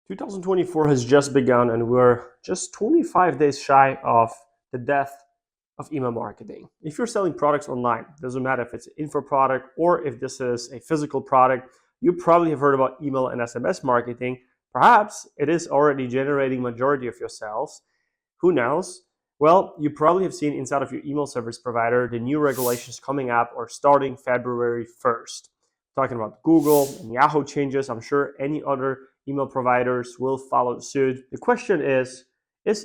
2024 has just begun and we're just 25 days shy of the death of email marketing. If you're selling products online, doesn't matter if it's an info product or if this is a physical product, you probably have heard about email and SMS marketing. Perhaps it is already generating majority of your sales. Who knows? Well, you probably have seen inside of your email service provider the new regulations coming up or starting February 1st. Talking about Google and Yahoo changes, I'm sure any other email providers will follow suit. The question is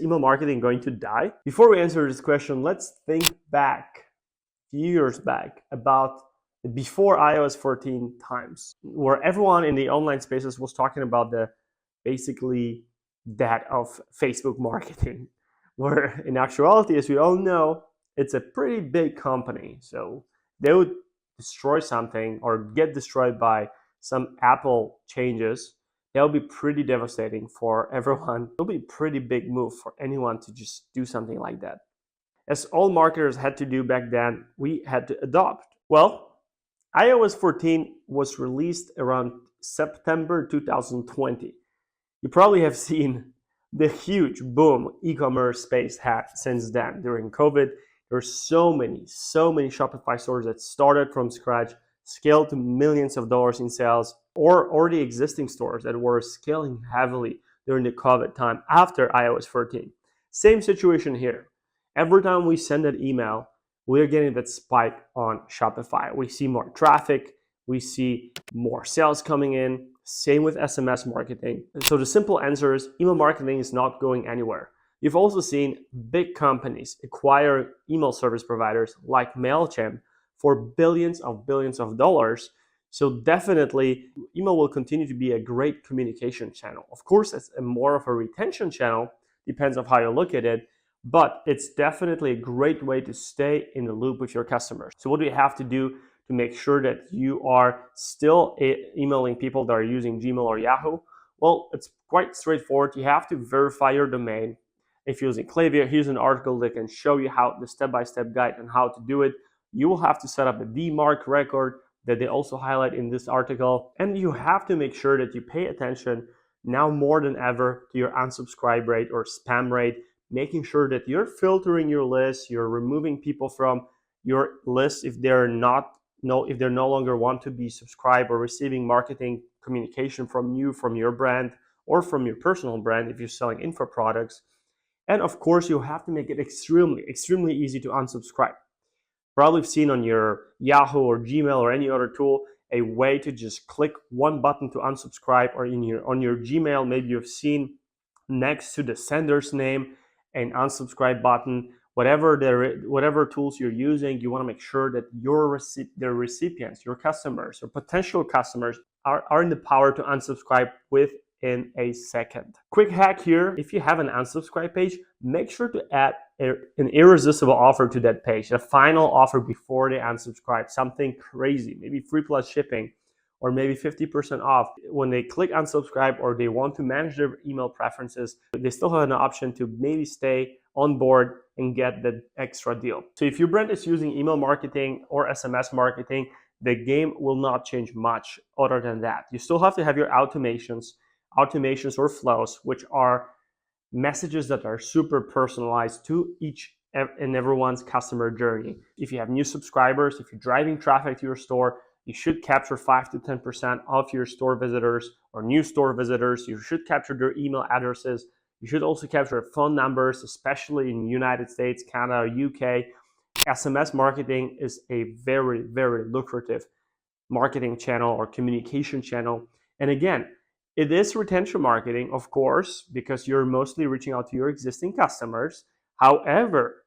email marketing going to die? Before we answer this question, let's think back, a few years back, about before iOS 14 times, where everyone in the online spaces was talking about the basically that of Facebook marketing, where in actuality, as we all know, it's a pretty big company. So they would destroy something or get destroyed by some Apple changes. That'll be pretty devastating for everyone. It'll be a pretty big move for anyone to just do something like that. As all marketers had to do back then, we had to adopt. Well, iOS 14 was released around September 2020. You probably have seen the huge boom e-commerce space had since then. During COVID, there were so many Shopify stores that started from scratch, scaled to millions of dollars in sales, or already existing stores that were scaling heavily during the COVID time after iOS 14. Same situation here. Every time we send an email, we're getting that spike on Shopify. We see more traffic, we see more sales coming in. Same with SMS marketing. So the simple answer is email marketing is not going anywhere. You've also seen big companies acquire email service providers like MailChimp for billions of dollars. So definitely email will continue to be a great communication channel. Of course, it's more of a retention channel, depends on how you look at it, but it's definitely a great way to stay in the loop with your customers. So what do you have to do to make sure that you are still emailing people that are using Gmail or Yahoo? Well, it's quite straightforward. You have to verify your domain. If you're using Klaviyo, here's an article that can show you how the step-by-step guide on how to do it. You will have to set up a DMARC record that they also highlight in this article. And you have to make sure that you pay attention now more than ever to your unsubscribe rate or spam rate, making sure that you're filtering your list, you're removing people from your list if they're no longer want to be subscribed or receiving marketing communication from you, from your brand, or from your personal brand if you're selling info products. And of course, you have to make it extremely easy to unsubscribe. Probably seen on your Yahoo or Gmail or any other tool a way to just click one button to unsubscribe, or on your Gmail, maybe you've seen next to the sender's name an unsubscribe button. Whatever tools you're using, you want to make sure that the recipients, your customers, or potential customers are in the power to unsubscribe within a second. Quick hack here: if you have an unsubscribe page, make sure to add an irresistible offer to that page, a final offer before they unsubscribe, something crazy, maybe free plus shipping, or maybe 50% off. When they click unsubscribe or they want to manage their email preferences, they still have an option to maybe stay on board and get the extra deal. So if your brand is using email marketing or SMS marketing, the game will not change much other than that. You still have to have your automations or flows, which are messages that are super personalized to each and everyone's customer journey. If you have new subscribers, if you're driving traffic to your store, you should capture 5 to 10% of your store visitors or new store visitors. You should capture their email addresses. You should also capture phone numbers, especially in the United States, Canada, UK. SMS marketing is a very lucrative marketing channel or communication channel. And again, it is retention marketing, of course, because you're mostly reaching out to your existing customers. However,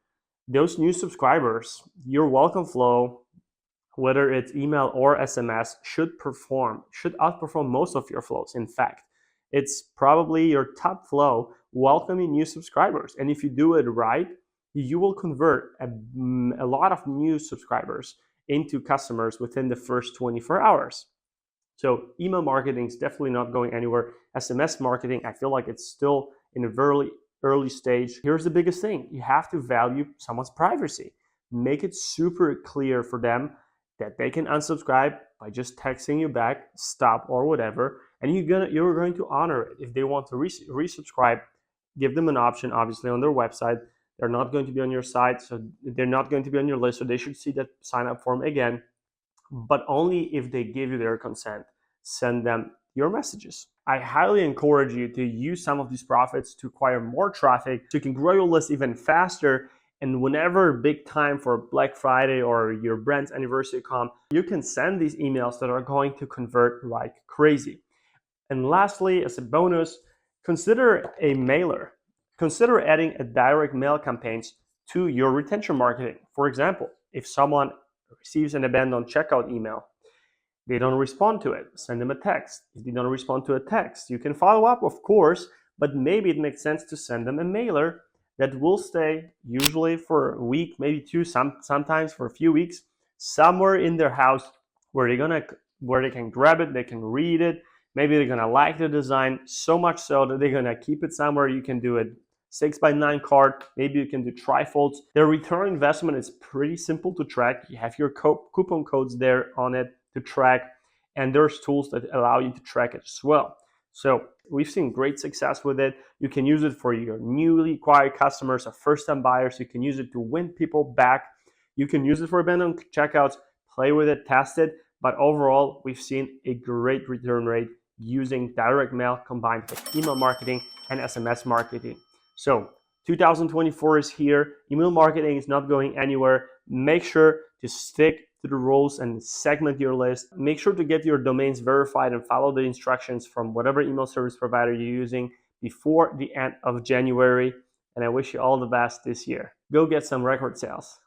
those new subscribers, your welcome flow, whether it's email or SMS, should outperform most of your flows. In fact, it's probably your top flow, welcoming new subscribers. And if you do it right, you will convert a lot of new subscribers into customers within the first 24 hours. So email marketing is definitely not going anywhere. SMS marketing, I feel like it's still in a very early stage. Here's the biggest thing: you have to value someone's privacy. Make it super clear for them that they can unsubscribe by just texting you back, stop or whatever, and you're going to honor it. If they want to resubscribe, give them an option, obviously, on their website. They're not going to be on your site, so they're not going to be on your list, so they should see that sign up form again, but only if they give you their consent. Send them your messages. I highly encourage you to use some of these profits to acquire more traffic so you can grow your list even faster. And whenever big time for Black Friday or your brand's anniversary come, you can send these emails that are going to convert like crazy. And lastly, as a bonus, consider a mailer. Consider adding a direct mail campaigns to your retention marketing. For example, if someone receives an abandoned checkout email, they don't respond to it, send them a text. If they don't respond to a text, you can follow up, of course, but maybe it makes sense to send them a mailer that will stay usually for a week, maybe two, sometimes for a few weeks, somewhere in their house where they can grab it, they can read it. Maybe they're gonna like the design so much so that they're gonna keep it somewhere. You can do it 6x9 card. Maybe you can do trifolds. Their return investment is pretty simple to track. You have your coupon codes there on it to track, and there's tools that allow you to track it as well. So we've seen great success with it. You can use it for your newly acquired customers or first-time buyers. You can use it to win people back. You can use it for abandoned checkouts. Play with it, test it. But overall, we've seen a great return rate using direct mail combined with email marketing and SMS marketing. So 2024 is here. Email marketing is not going anywhere. Make sure to stick to the rules and segment your list. Make sure to get your domains verified and follow the instructions from whatever email service provider you're using before the end of January. And I wish you all the best this year. Go get some record sales.